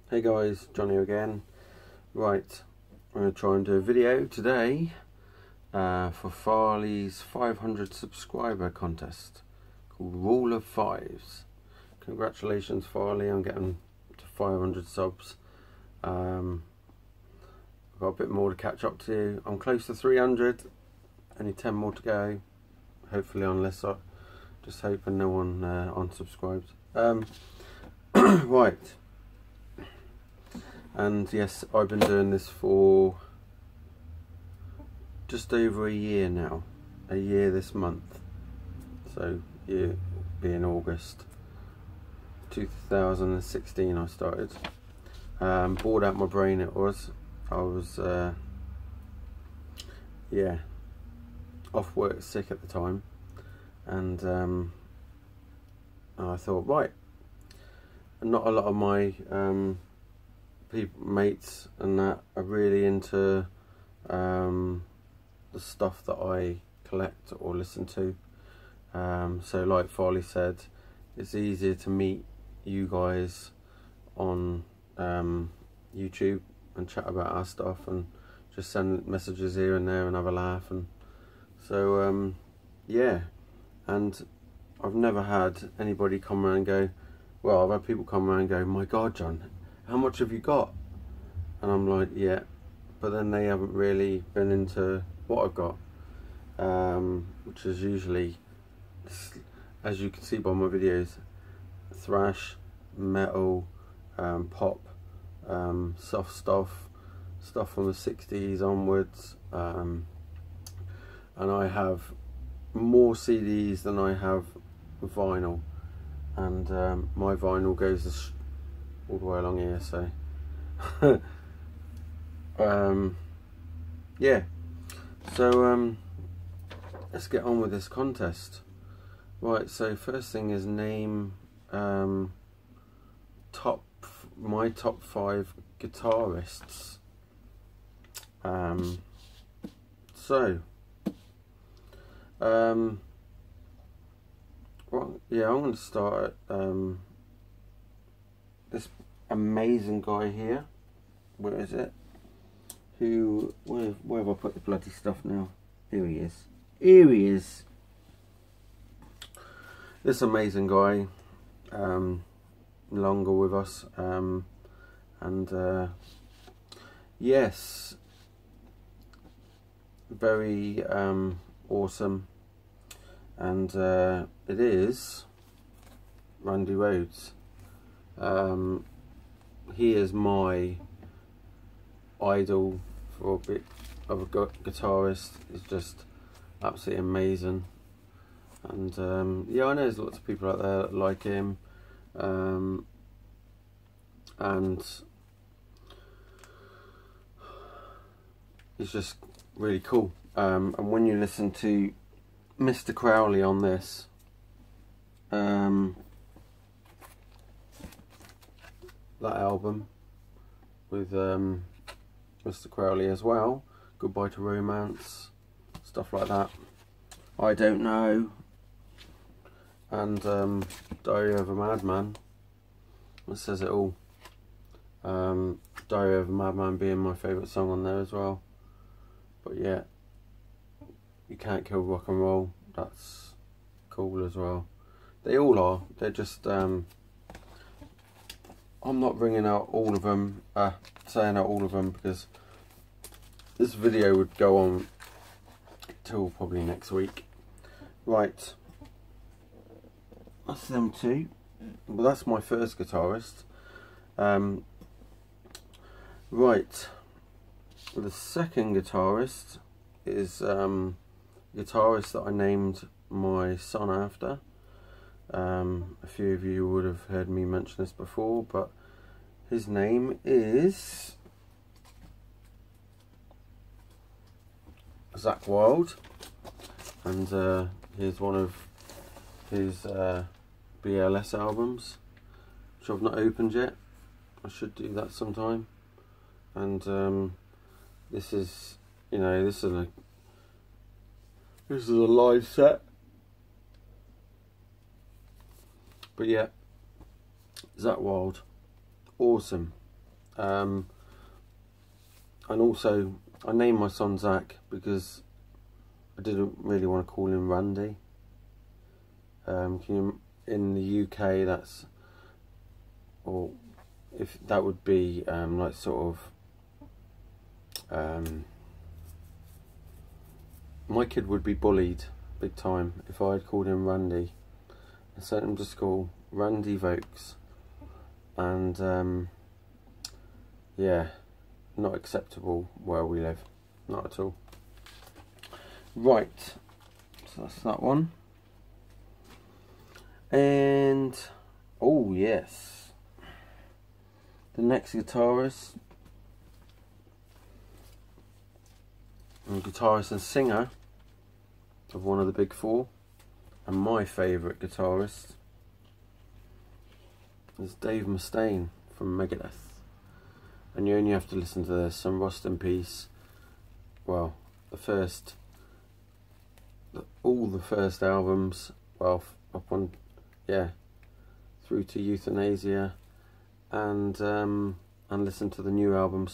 Hey guys, Johnny again. Right, I'm going to try and do a video today for Farley's 500 subscriber contest called Rule of Fives. Congratulations Farley on getting to 500 subs. I've got a bit more to catch up to. I'm close to 300, only 10 more to go. Hopefully, unless I just hoping no one unsubscribes. Right. And yes, I've been doing this for just over a year now. A year this month. So, year being August 2016 I started. Bored out my brain it was. I was, yeah, off work sick at the time. And I thought, right, not a lot of my mates and that are really into the stuff that I collect or listen to. So like Farley said, it's easier to meet you guys on YouTube and chat about our stuff and just send messages here and there and have a laugh. And so yeah, and I've never had anybody come around and go, well, I've had people come around and go, my God, John, how much have you got? And I'm like, yeah, but then they haven't really been into what I've got, which is usually, as you can see by my videos, thrash, metal, pop, soft stuff from the 60s onwards, and I have more CDs than I have vinyl, and my vinyl goes all the way along here, so yeah, so let's get on with this contest. Right, so first thing is name my top 5 guitarists. Well, yeah, I'm going to start at this amazing guy here. Where is it? Where have I put the bloody stuff now? Here he is. Here he is. This amazing guy, longer with us, and yes, very awesome. And it is Randy Rhoads. He is my idol for a bit of a guitarist. He's just absolutely amazing. And yeah, I know there's lots of people out there that like him. And he's just really cool. And when you listen to Mr. Crowley on this, that album with Mr. Crowley as well, Goodbye to Romance, stuff like that, I Don't Know, and Diary of a Madman, that says it all. Diary of a Madman being my favourite song on there as well. But yeah, You Can't Kill Rock and Roll, that's cool as well. They all are. They're just I'm not bringing out all of them, saying out all of them, because this video would go on till probably next week. Right, that's them two. Well, that's my first guitarist. Right, the second guitarist is a guitarist that I named my son after. A few of you would have heard me mention this before, but his name is Zakk Wylde, and here's one of his BLS albums, which I've not opened yet. I should do that sometime. And this is, you know, this is a live set. But yeah, Zakk Wylde, awesome. And also, I named my son Zach because I didn't really want to call him Randy. In the UK, that's, or if that would be like sort of, my kid would be bullied big time if I had called him Randy. I sent him to school Randy Vokes, and yeah, not acceptable where we live, not at all. Right, so that's that one. And oh yes, the next guitarist and singer of one of the big four, and my favourite guitarist, is Dave Mustaine from Megadeth. And you only have to listen to this, and Rust in Peace. Well, all the first albums, well, up on, yeah, through to Euthanasia, and listen to the new album.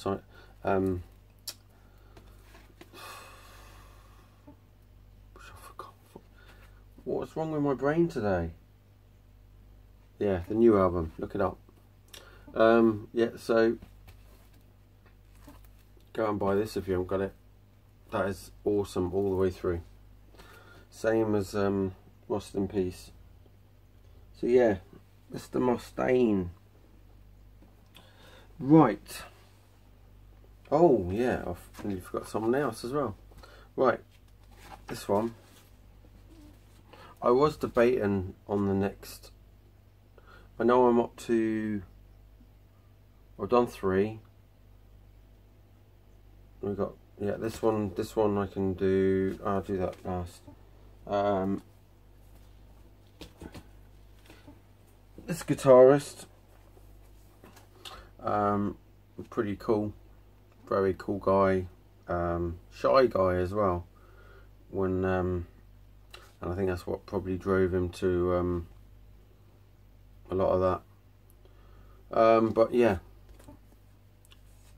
What's wrong with my brain today? Yeah, the new album. Look it up. Yeah, so go and buy this if you haven't got it. That is awesome all the way through. Same as Rust in Peace. So yeah, Mr. Mustaine. Right. Oh yeah, I've nearly forgot someone else as well. Right, this one. I was debating on the next. I know I'm up to. I've done 3. We got, yeah, this one I can do. I'll do that last. This guitarist, pretty cool, very cool guy, shy guy as well. And I think that's what probably drove him to a lot of that. But yeah,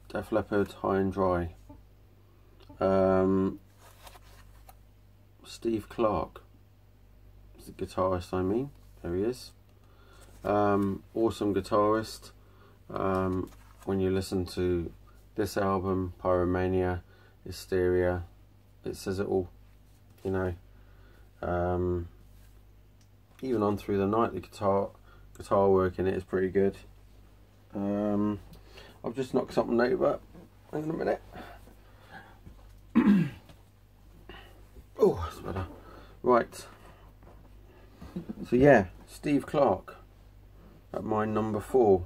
Def Leppard, High and Dry. Steve Clark is the guitarist, I mean. There he is. Awesome guitarist. When you listen to this album, Pyromania, Hysteria, it says it all, you know. Even on Through the Night, the guitar work in it is pretty good. I've just knocked something over. Hang on a minute. Oh, that's better. Right. So yeah, Steve Clark at my number 4.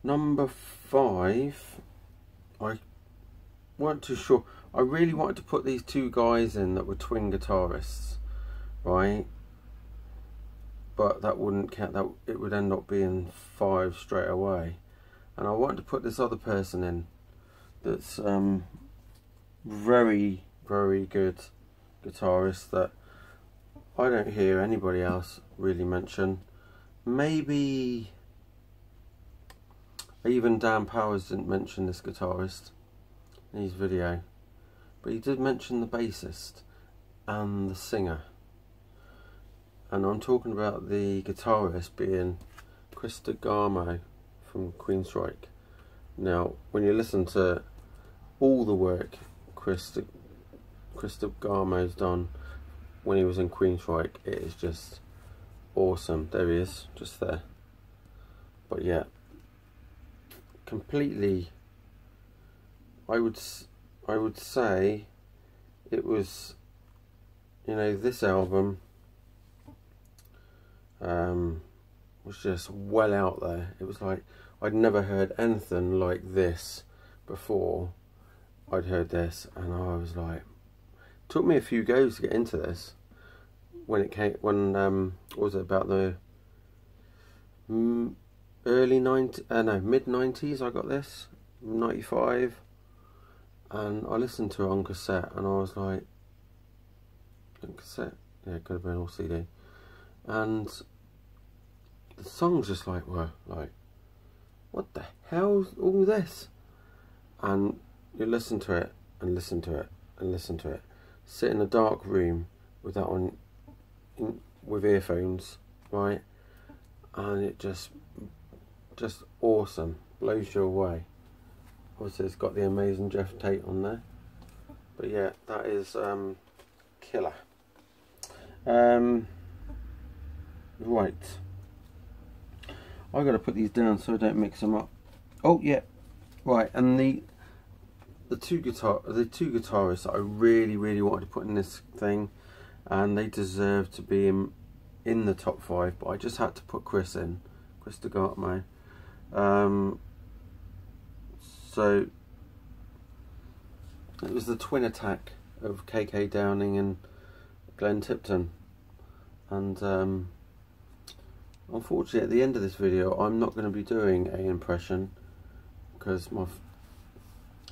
Number 5, I weren't too sure. I really wanted to put these 2 guys in that were twin guitarists, right? But that wouldn't count. That it would end up being 5 straight away. And I wanted to put this other person in that's very, very good guitarist that I don't hear anybody else really mention. Maybe even Dan Powers didn't mention this guitarist in his video, but he did mention the bassist and the singer. And I'm talking about the guitarist being Chris DeGarmo from Queensryche. Now, when you listen to all the work Chris DeGarmo's done when he was in Queensryche, it is just awesome. There he is, just there. But yeah, completely, I would say it was, you know, this album was just well out there. It was like I'd never heard anything like this before. I'd heard this and I was like, it took me a few goes to get into this. When it came, what was it, about the mid 90s I got this, 95, and I listened to it on cassette and I was like, on cassette? Yeah, it could have been all CD. And the songs just like were like, what the hell's all this? And you listen to it and listen to it and listen to it. Sit in a dark room with that on, with earphones, right? And it just awesome, blows you away. Obviously it's got the amazing Jeff Tate on there, but yeah, that is killer. Right, I got to put these down so I don't mix them up. Oh yeah, right, and the two guitarists that I really wanted to put in this thing, and they deserve to be in the top 5, but I just had to put Chris DeGartmo. So it was the twin attack of KK Downing and Glenn Tipton, and unfortunately at the end of this video I'm not going to be doing an impression because my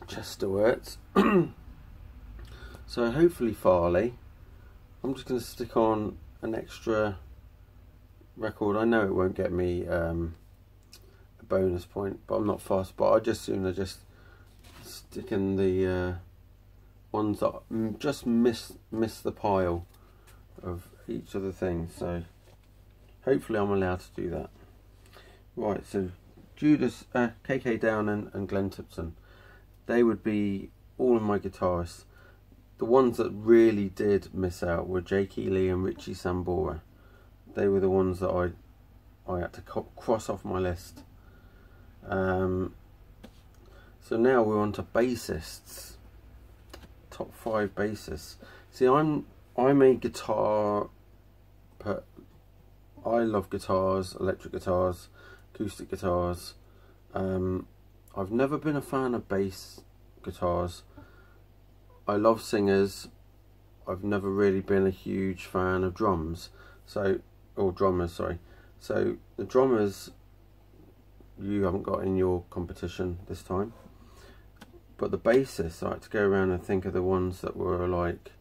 chest still hurts. So hopefully Farley, I'm just going to stick on an extra record. I know it won't get me a bonus point, but I'm not fast, but I just sooner just stick in the ones that just miss the pile of each of the things. So hopefully I'm allowed to do that. Right, so Judas, KK Downing and Glenn Tipton, they would be all of my guitarists. The ones that really did miss out were Jake Ely and Richie Sambora. They were the ones that I had to cross off my list. So now we're on to bassists. Top 5 bassists. See, I'm a guitar. I love guitars, electric guitars, acoustic guitars. I've never been a fan of bass guitars. I love singers. I've never really been a huge fan of drums. Or drummers, sorry. So the drummers you haven't got in your competition this time. But the bassists, I like to go around and think of the ones that were like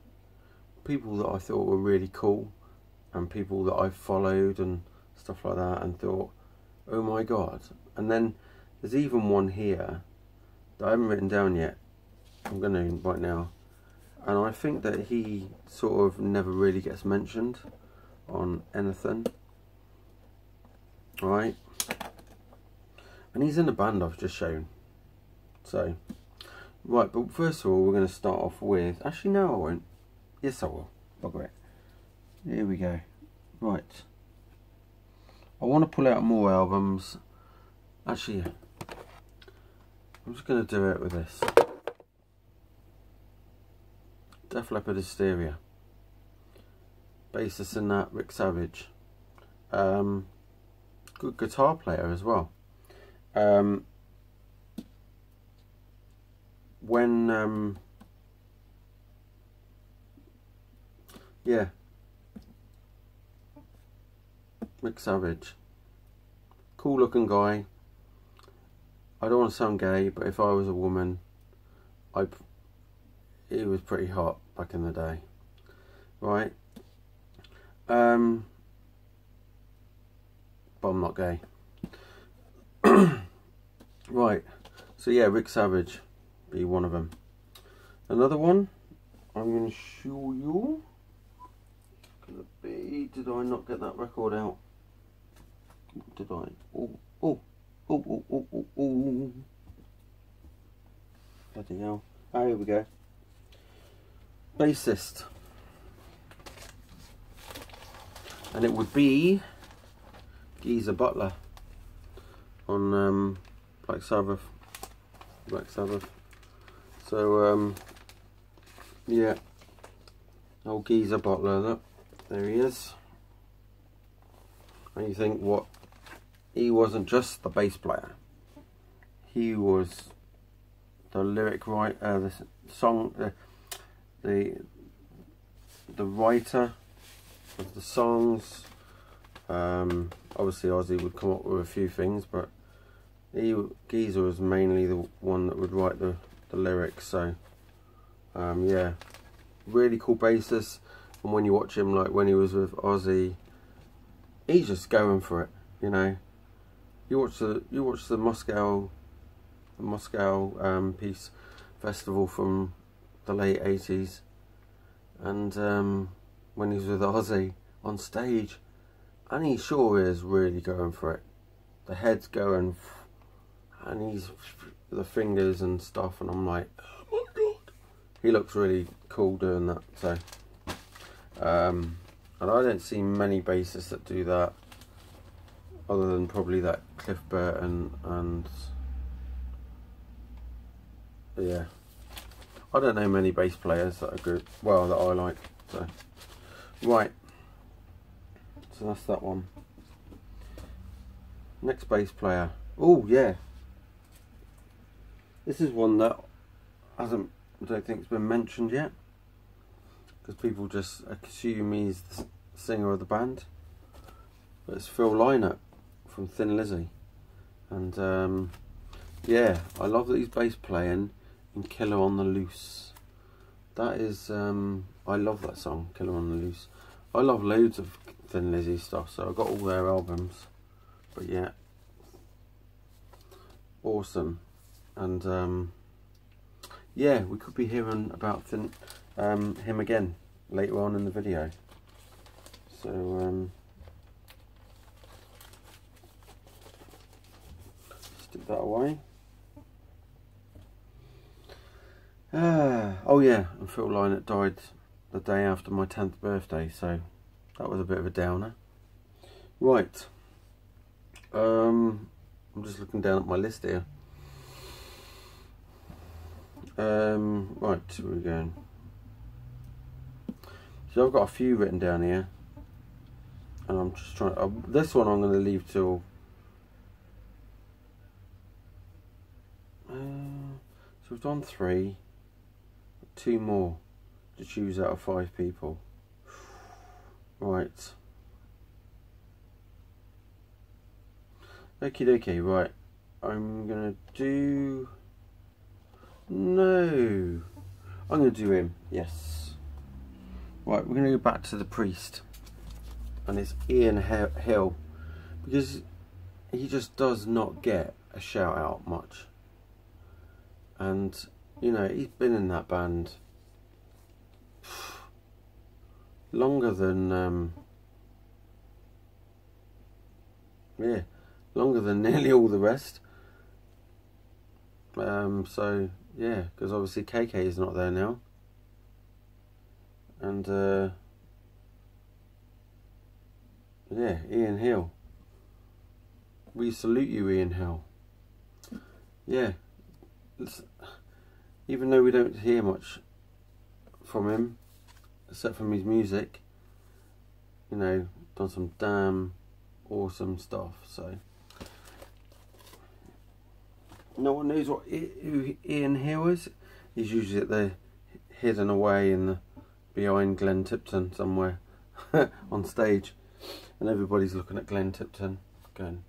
people that I thought were really cool, and people that I followed and stuff like that, and thought, oh my god. And then there's even one here that I haven't written down yet. I'm going to right now, and I think that he sort of never really gets mentioned on anything. Alright, and he's in the band I've just shown. So right, but first of all we're going to start off with, actually no I won't, yes I will, bugger it. Here we go. Right, I want to pull out more albums. Actually, I'm just going to do it with this. Def Leppard Hysteria. Bassist in that, Rick Savage. Good guitar player as well. Yeah, Rick Savage, cool looking guy. I don't want to sound gay, but if I was a woman, he was pretty hot back in the day, right? But I'm not gay. Right, so yeah, Rick Savage be one of them. Another one I'm going to show you. Gonna be, did I not get that record out? Did I? Oh. Bloody hell. Oh, here we go. Bassist. And it would be Geezer Butler on Black Sabbath. So yeah, old Geezer Butler, look, there he is. And you think, what? He wasn't just the bass player. He was the lyric writer, the song, the writer of the songs. Obviously Ozzy would come up with a few things, but Geezer was mainly the one that would write the lyrics. So yeah, really cool bassist. And when you watch him, like when he was with Ozzy, he's just going for it. You know, you watch the Moscow Peace Festival from the late 80s, and when he was with Ozzy on stage, and he sure is really going for it. The head's going, and he's the fingers and stuff, and I'm like, oh my god, he looks really cool doing that. So, and I don't see many bassists that do that, other than probably that Cliff Burton, and yeah, I don't know many bass players that are good, well, that I like. So, right, so that's that one. Next bass player. Oh yeah, this is one that I don't think it's been mentioned yet, because people just assume he's the singer of the band. But it's Phil Lynott from Thin Lizzy, and yeah, I love that he's bass playing in Killer on the Loose. That is, I love that song, Killer on the Loose. I love loads of Thin Lizzy stuff, so I got all their albums. But yeah, awesome. And yeah, we could be hearing about him again later on in the video. So stick that away. Oh yeah, and Phil Lynott died the day after my 10th birthday, so that was a bit of a downer. Right, I'm just looking down at my list here. Right, where are we going? So I've got a few written down here, and I'm just trying. This one I'm going to leave till. So we've done 3, 2 more to choose out of 5 people. Right. Okie dokie, right. I'm gonna do. No. I'm gonna do him, yes. Right, we're gonna go back to the Priest. And it's Ian Hill. Because he just does not get a shout out much. And, you know, he's been in that band longer than yeah, longer than nearly all the rest. So yeah, because obviously KK is not there now, and yeah, Ian Hill, we salute you, Ian Hill. Yeah, even though we don't hear much from him except from his music, you know, done some damn awesome stuff. So no one knows who Ian Hill is. He's usually at the hidden away in the behind Glenn Tipton somewhere on stage, and everybody's looking at Glenn Tipton going,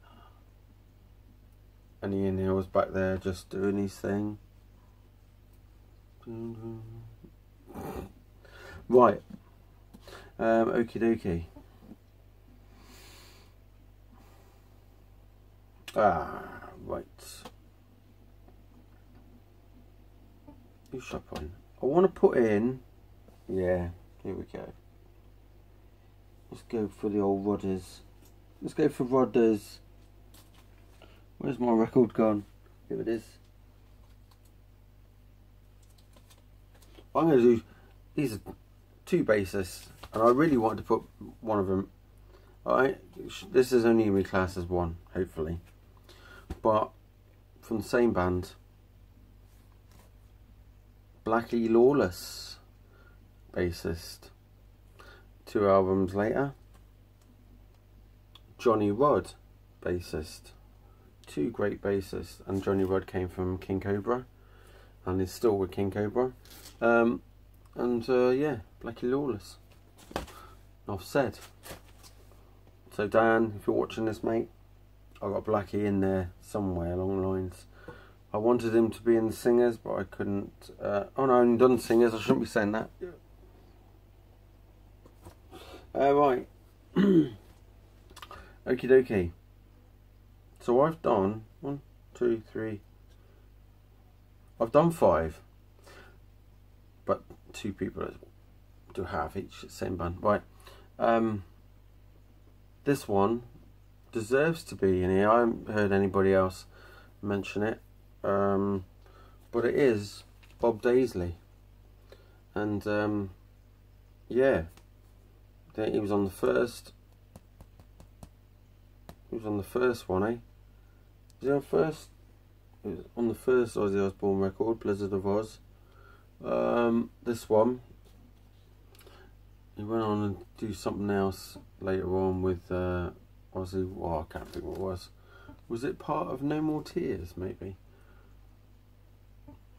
and Ian Hill was back there just doing his thing. Right, okie dokie. Right. Who's shop on? I want to put in. Yeah, here we go. Let's go for the old Rodders. Let's go for Rodders. Where's my record gone? Here it is. I'm going to do. These are 2 bassists, and I really wanted to put one of them. Alright, this is only going to be classed as 1, hopefully. But from the same band, Blackie Lawless, bassist. 2 albums later, Johnny Rod, bassist. 2 great bassists, and Johnny Rod came from King Cobra, and is still with King Cobra. Yeah, Blackie Lawless. Enough said. So Dan, if you're watching this, mate, I got Blackie in there somewhere along the lines. I wanted him to be in the singers, but I couldn't. Oh no, I haven't done singers. I shouldn't be saying that. Right. Okie dokie. So I've done 1, 2, 3. I've done 5, but 2 people do half each, same band, right? This one deserves to be in here. I haven't heard anybody else mention it, but it is Bob Daisley, and yeah, he was on the first. He was on the first one, eh? Was he on first? He was on the first Ozzy Osbourne record, Blizzard of Oz. This one, he went on and do something else later on with Ozzy. Well, I can't think what it was. Was it part of No More Tears, maybe?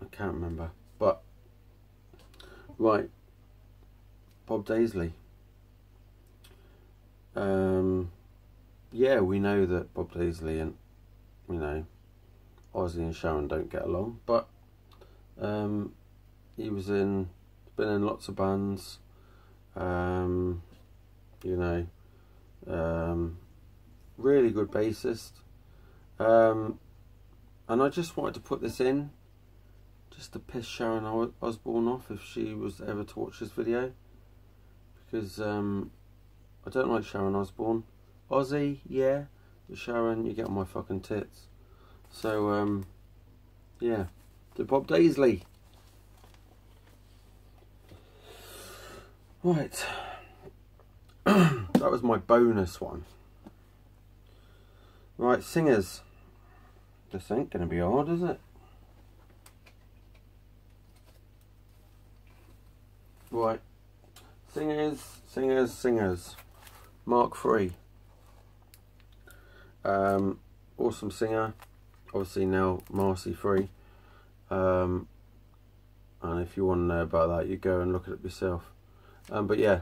I can't remember. But, right, Bob Daisley. Yeah, we know that Bob Daisley and, you know, Ozzy and Sharon don't get along, but he was been in lots of bands, you know, really good bassist, and I just wanted to put this in just to piss Sharon Osbourne off if she was ever to watch this video, because I don't like Sharon Osbourne. Ozzy, yeah, but Sharon, you get on my fucking tits. So yeah, to Bob Daisley. Right, that was my bonus one. Right, singers. This ain't gonna be hard, is it? Right, singers. Mark III. Awesome singer. Obviously now Marcy III. And if you want to know about that, you go and look at it yourself. But yeah,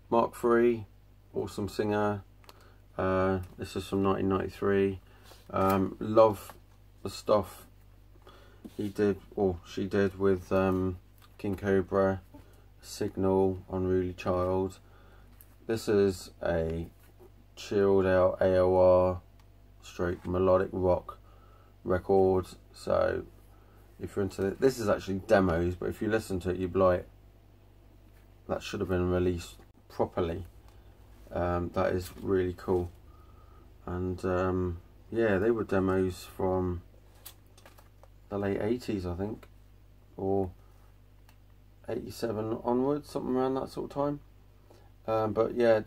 Mark III, awesome singer. This is from 1993. Love the stuff he did, or she did, with King Cobra, Signal, Unruly Child. This is a chilled out AOR straight melodic rock record. So if you're into it, this is actually demos, but if you listen to it, you'd be like, that should have been released properly. That is really cool. And yeah, they were demos from the late 80s, I think, or 87 onwards, something around that sort of time. But yeah,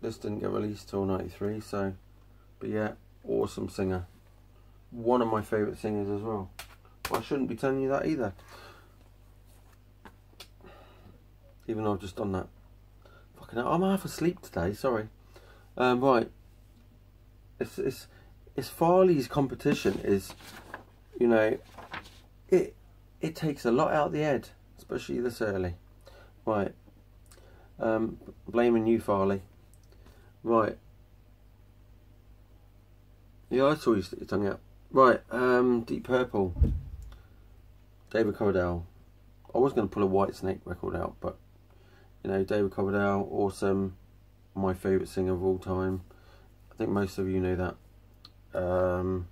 this didn't get released till 93. So, but yeah, awesome singer, one of my favourite singers as well. I shouldn't be telling you that either, even though I've just done that. Fucking hell, I'm half asleep today, sorry. Right, it's Farley's competition is, you know, it takes a lot out of the head, especially this early. Right, blaming you, Farley. Right, yeah, I saw you stick your tongue out. Right, Deep Purple, David Coverdale. I was going to pull a Whitesnake record out, but you know, David Coverdale, awesome, my favourite singer of all time. I think most of you know that. And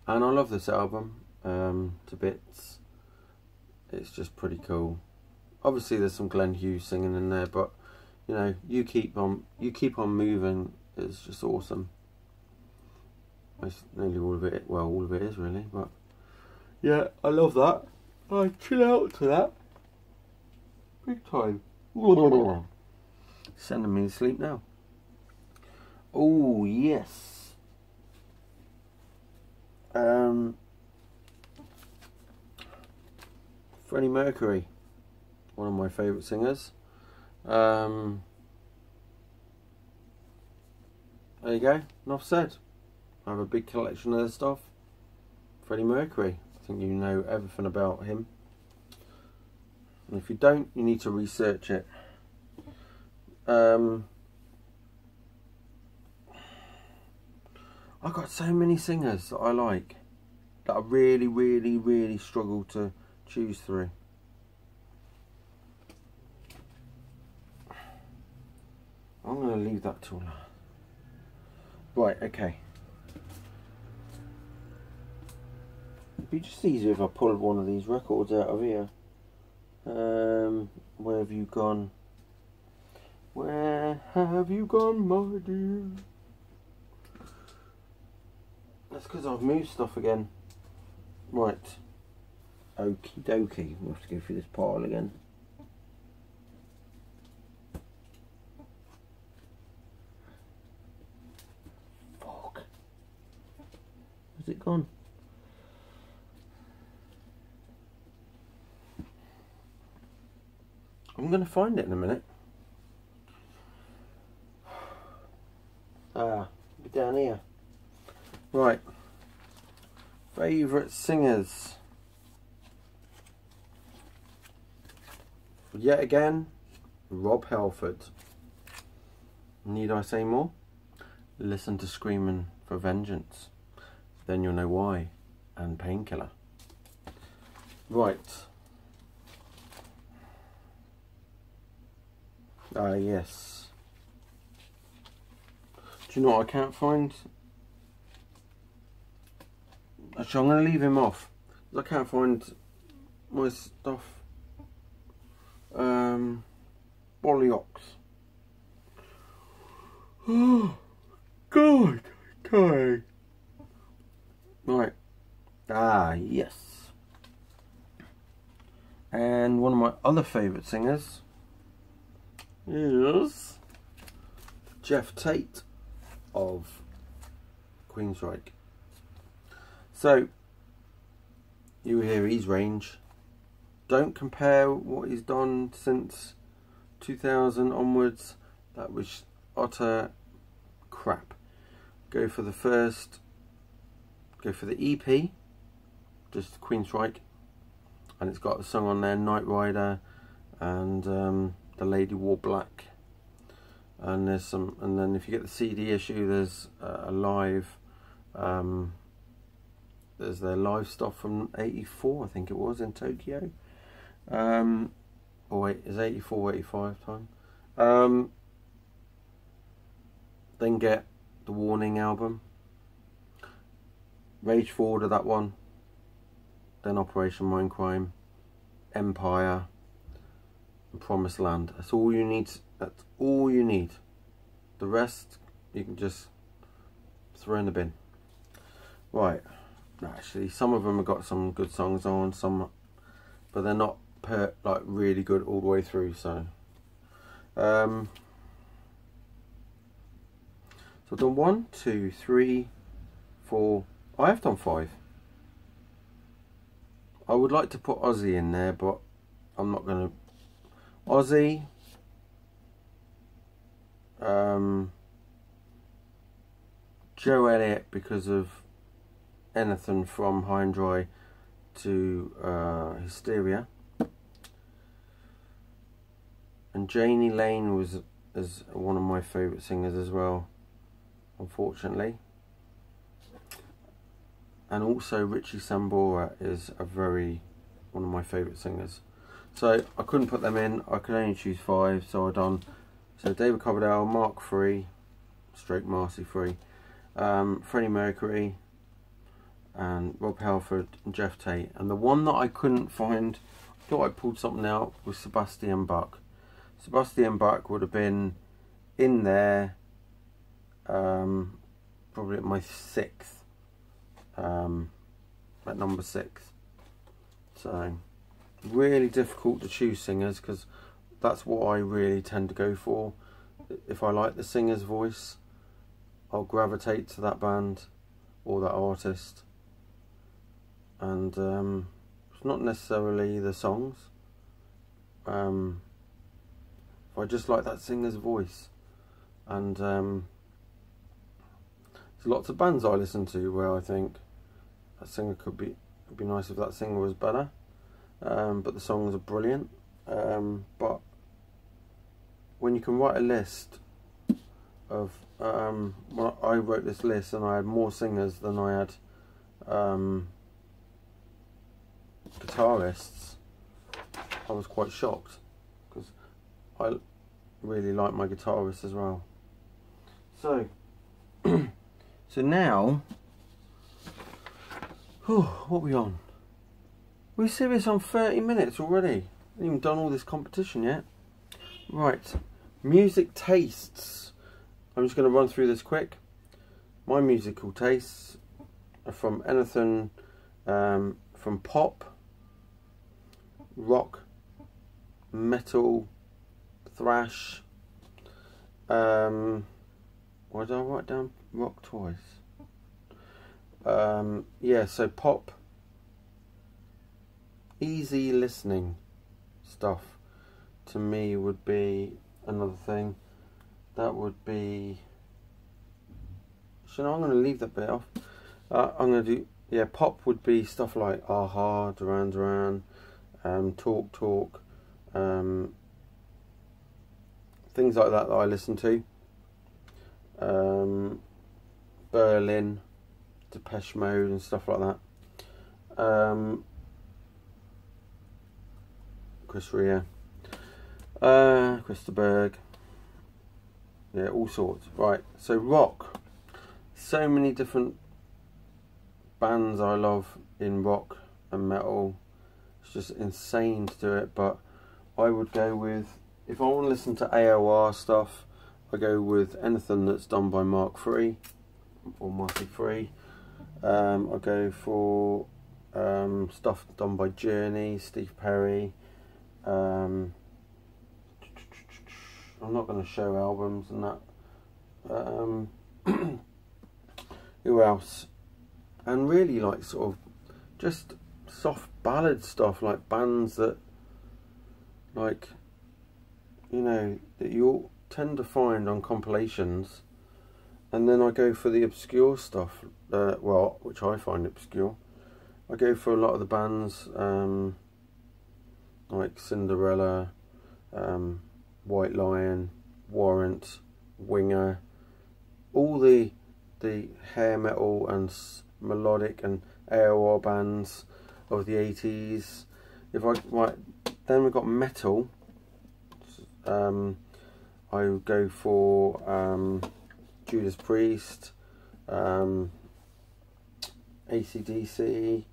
I love this album to bits. It's just pretty cool. Obviously there's some Glenn Hughes singing in there, but you know, you keep on moving is just awesome. That's nearly all of it. Well, all of it is really, but yeah, I love that. I chill out to that big time. Sending me to sleep now. Oh yes. Freddie Mercury, one of my favourite singers. There you go, enough said. I have a big collection of this stuff. Freddie Mercury, I think you know everything about him. And if you don't, you need to research it. I've got so many singers that I like, that I really struggle to choose through. I'm going to leave that till now. Right, okay. be just easier if I pulled one of these records out of here. Where have you gone? Where have you gone, my dear? That's because I've moved stuff again. Right. Okie dokie. We'll have to go through this pile again. Fuck. Where's it gone? I'm going to find it in a minute. Ah, down here. Right. Favourite singers. Yet again, Rob Halford. Need I say more? Listen to Screaming for Vengeance. Then you'll know why. And Painkiller. Right. Ah, yes. Do you know what I can't find? Actually, I'm going to leave him off. I can't find my stuff. Bollocks. Oh, God. Okay. Right. Ah, yes. And one of my other favourite singers is Jeff Tate of Queensryche. So, you hear his range. Don't compare what he's done since 2000 onwards. That was utter crap. Go for the EP, just Queensryche, and it's got a song on there, Night Rider, and The Lady Wore Black. And there's some, and then if you get the CD issue, there's a live. There's their live stuff from '84, I think it was, in Tokyo. Oh wait, is 84, 85 time? Then get the Warning album. Rage Forward of that one. Then Operation Mindcrime, Empire, and Promised Land. That's all you need. That's all you need. The rest you can just throw in the bin. Right. Actually, some of them have got some good songs on, some, but they're not like really good all the way through. So, so I've done 1, 2, 3, 4. I have done 5. I would like to put Ozzy in there, but I'm not going to. Ozzy. Joe Elliott, because of anything from High and Dry to Hysteria. And Janie Lane is one of my favourite singers as well, unfortunately. And also Richie Sambora is one of my favourite singers. So I couldn't put them in, I could only choose 5, so I done. So David Coverdale, Mark III, stroke Marcy III, Freddie Mercury, and Rob Halford and Jeff Tate. And the one that I couldn't find, I thought I pulled something out, was Sebastian Bach. Sebastian Bach would have been in there, probably at my 6th, at number 6. So really difficult to choose singers, because that's what I really tend to go for. If I like the singer's voice, I'll gravitate to that band or that artist. And it's not necessarily the songs. If I just like that singer's voice. And there's lots of bands I listen to where I think that singer it'd be nice if that singer was better. But the songs are brilliant. But when you can write a list of well, I wrote this list and I had more singers than I had guitarists, I was quite shocked, because I really like my guitarist as well. So so now Oh, what are we on? We're serious on 30 minutes already. Haven't even done all this competition yet. Right, music tastes. I'm just going to run through this quick. My musical tastes are from anything from pop, rock, metal, thrash. Why did I write down rock twice? Yeah, so pop, easy listening stuff to me would be another thing. That would be, so I'm going to leave that bit off. I'm going to do, yeah, pop would be stuff like Aha, Duran Duran, Talk Talk, things like that I listen to. Berlin, Depeche Mode and stuff like that. Chris Rea, Christa Berg, yeah, all sorts. Right, so rock, so many different bands I love in rock and metal. It's just insane to do it, but I would go with, if I want to listen to AOR stuff, I go with anything that's done by Mark III or Marty III. I go for stuff done by Journey, Steve Perry. I'm not going to show albums and that. Who else? And really, like, sort of just soft ballad stuff, like bands that, like, you know, that you'll tend to find on compilations. And then I go for the obscure stuff, well, which I find obscure. I go for a lot of the bands, like Cinderella, White Lion, Warrant, Winger, all the hair metal and melodic and AOR bands of the 80s. If I right, then we've got metal. I would go for Judas Priest, AC/DC,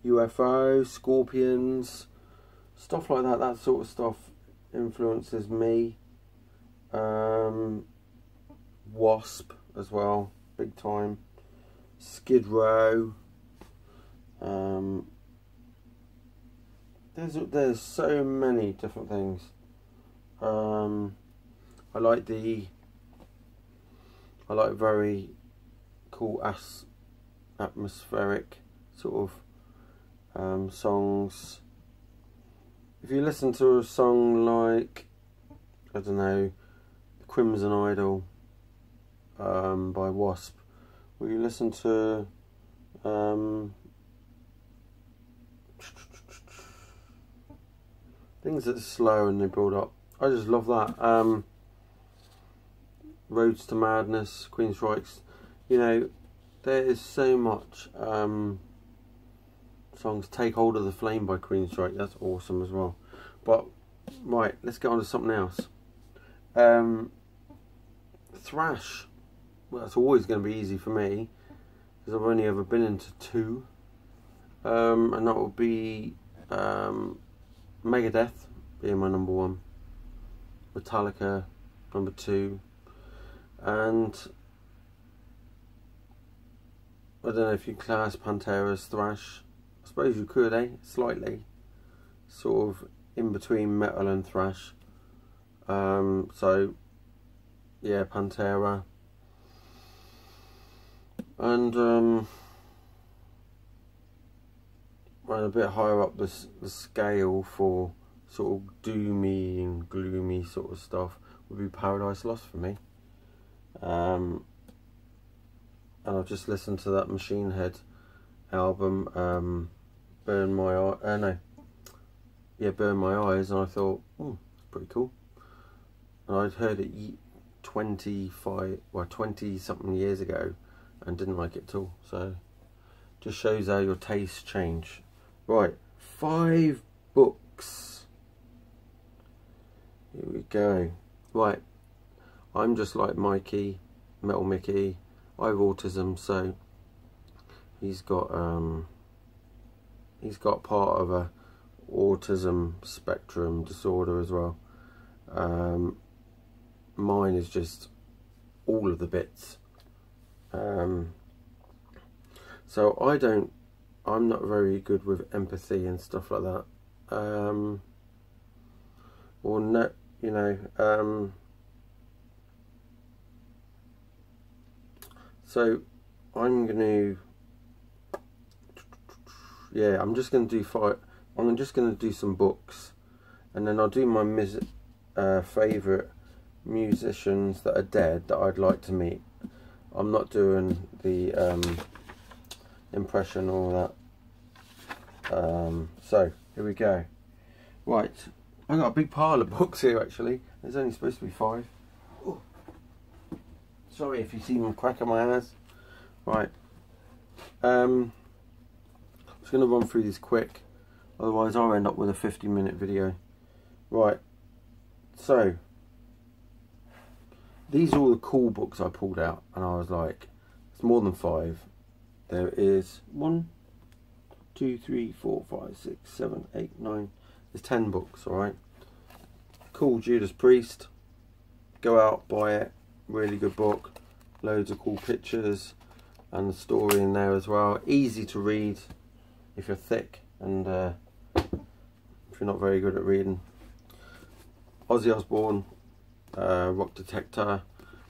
UFO, Scorpions, stuff like that. That sort of stuff influences me. Wasp as well, big time. Skid Row. There's so many different things. I like very cool atmospheric sort of songs. If you listen to a song like, I don't know, Crimson Idol by Wasp, or you listen to things that are slow and they build up, I just love that. Roads to Madness, Queensryche, you know, there is so much. Songs, Take Hold of the Flame by Queensryche, that's awesome as well. But right, let's get on to something else. Thrash, well, that's always going to be easy for me because I've only ever been into two, and that would be Megadeth being my number one, Metallica number two, and I don't know if you class Pantera as thrash. I suppose you could, eh? Slightly, sort of in between metal and thrash. So yeah, Pantera, and a bit higher up the scale for sort of doomy and gloomy sort of stuff would be Paradise Lost for me. And I've just listened to that Machine Head album, Burn My Eyes, and I thought, oh, it's pretty cool. And I'd heard it 20 something years ago and didn't like it at all. So just shows how your tastes change. Right, 5 books. Here we go. Right, I'm just like Mikey. Metal Mickey. I have autism, so he's got part of a autism spectrum disorder as well. Mine is just all of the bits. So I'm not very good with empathy and stuff like that. Or no, you know. So I'm gonna, yeah, I'm just gonna do I'm just gonna do some books, and then I'll do my favourite musicians that are dead that I'd like to meet. I'm not doing the impression or that. So here we go. Right, I got a big pile of books here actually. There's only supposed to be 5. Ooh. Sorry if you see me cracking my eyes. Right. I'm just going to run through this quick, otherwise I'll end up with a 50-minute video. Right. So these are all the cool books I pulled out, and I was like, it's more than 5. There is 1, 2, 3, 4, 5, 6, 7, 8, 9. There's 10 books, alright. Cool Judas Priest. Go out, buy it. Really good book. Loads of cool pictures and the story in there as well. Easy to read if you're thick and if you're not very good at reading. Ozzy Osbourne, Rock Detector.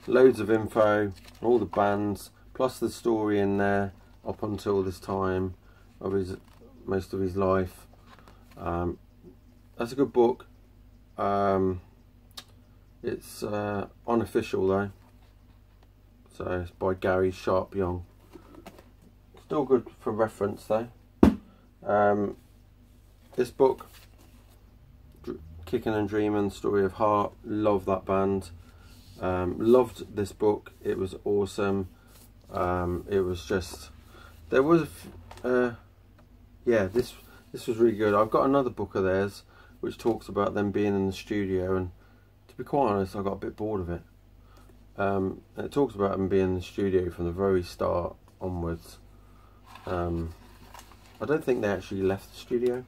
Loads of info, all the bands, plus the story in there up until this time of most of his life. That's a good book. It's unofficial though, so it's by Gary Sharp Young. Still good for reference though. This book, Kickin' and Dreamin', Story of Heart, love that band. Loved this book, it was awesome. It was just, there was yeah, this was really good. I've got another book of theirs which talks about them being in the studio, and to be quite honest, I got a bit bored of it. It talks about them being in the studio from the very start onwards. I don't think they actually left the studio.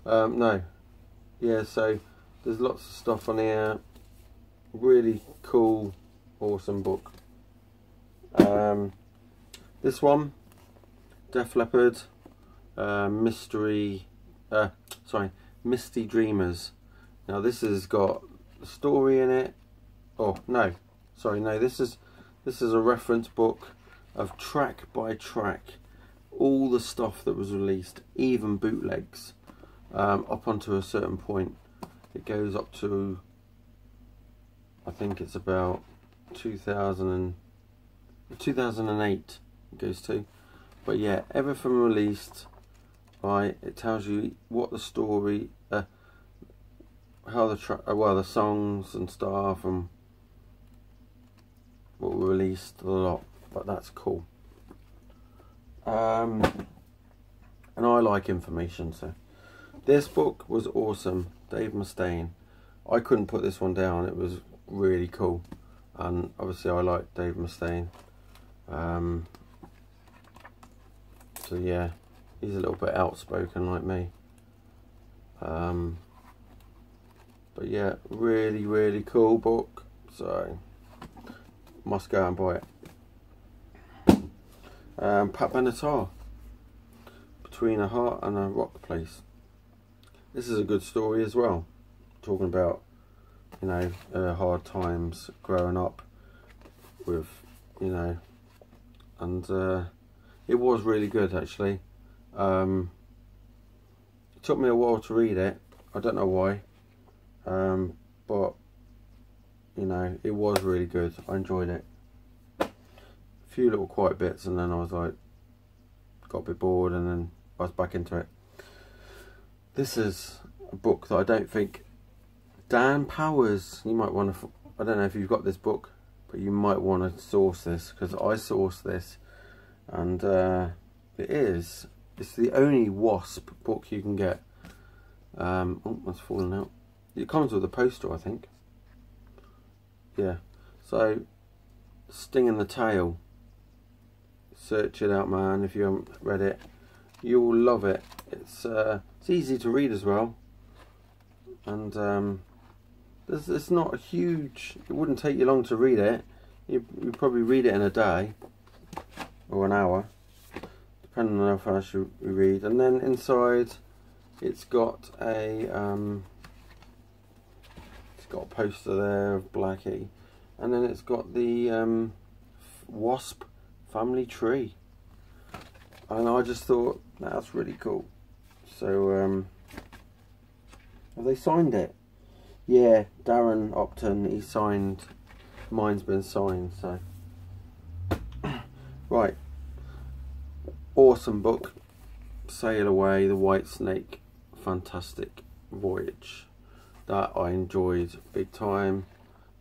No. Yeah, so there's lots of stuff on here. Really cool, awesome book. This one, Def Leppard, Misty Dreamers. Now this has got a story in it. Oh no, sorry, no. This is a reference book of track by track, all the stuff that was released, even bootlegs, up onto a certain point. It goes up to, I think it's about 2008 it goes to. But yeah, everything released, right? It tells you what the story, how the the songs and stuff, and what were released, a lot. But that's cool. And I like information, so this book was awesome. Dave Mustaine. I couldn't put this one down. It was really cool, and obviously I like Dave Mustaine. So yeah, he's a little bit outspoken like me. But yeah, really cool book. So must go and buy it. Pat Benatar, Between a Heart and a Rock Place. This is a good story as well, talking about, you know, hard times growing up with, you know, and it was really good actually. It took me a while to read it. I don't know why, but you know, it was really good. I enjoyed it. A few little quiet bits, and then I was like, got a bit bored, and then I was back into it. This is a book that I don't think Dan Powers, you might want to, I don't know if you've got this book, but you might want to source this, because I sourced this, and it's the only Wasp book you can get. Oh, that's fallen out. It comes with a poster, I think. Yeah, so Sting in the Tail. Search it out, man, if you haven't read it. You'll love it. It's easy to read as well. And it's not a huge... It wouldn't take you long to read it. You'd probably read it in a day. Or an hour. Depending on how fast you read. And then inside, it's got a poster there of Blackie, and then it's got the wasp family tree, and I just thought that's really cool. So have they signed it? Yeah, Darren Upton, he signed. Mine's been signed. So right, awesome book. Sail Away, The White Snake, fantastic voyage. That I enjoyed big time.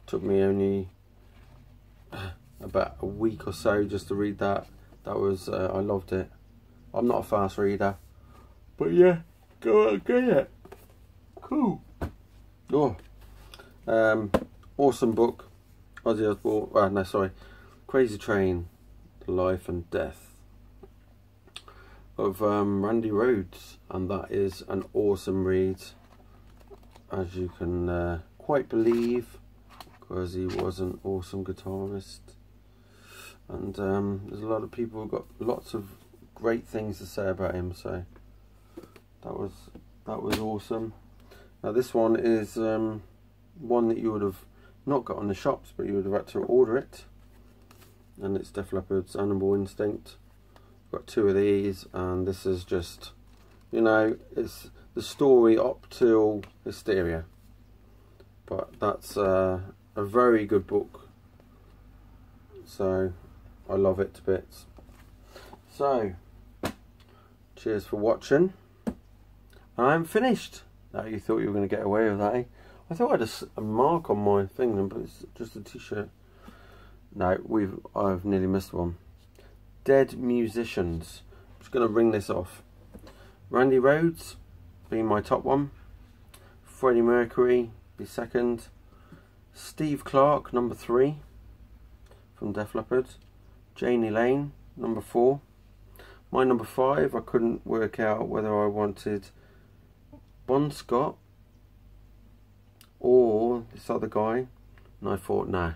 Took me only about a week or so just to read that. That was I loved it. I'm not a fast reader, but yeah, go get it. Cool. Oh, awesome book. Ozzy Osbourne. No, sorry, Crazy Train, The Life and Death of Randy Rhoads, and that is an awesome read. As you can quite believe, because he was an awesome guitarist, and there's a lot of people who've got lots of great things to say about him. So that was awesome. Now this one is one that you would have not got on the shops, but you would have had to order it, and it's Def Leppard's Animal Instinct. Got two of these, and this is just, you know, it's the story up till Hysteria, but that's a very good book, so I love it to bits. So cheers for watching. I'm finished. Now you thought you were going to get away with that, eh? I thought I had a mark on my thing, but it's just a t-shirt. No, I've nearly missed one. Dead Musicians. I'm just going to ring this off. Randy Rhoads being my top one. Freddie Mercury be second. Steve Clark, number 3 from Def Leppard. Janie Lane, number 4. My number 5, I couldn't work out whether I wanted Bon Scott or this other guy, and I thought, nah.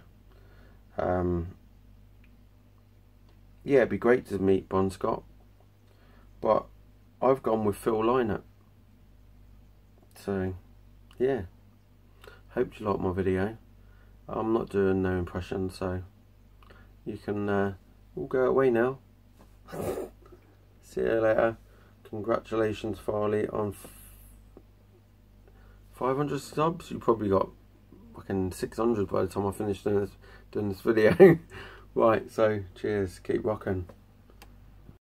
Yeah, it'd be great to meet Bon Scott, but I've gone with Phil Lynott. So yeah, hope you like my video. I'm not doing no impression, so you can all go away now. See you later. Congratulations, Farley, on 500 subs. You probably got fucking 600 by the time I finish doing this video. Right, so cheers, keep rocking.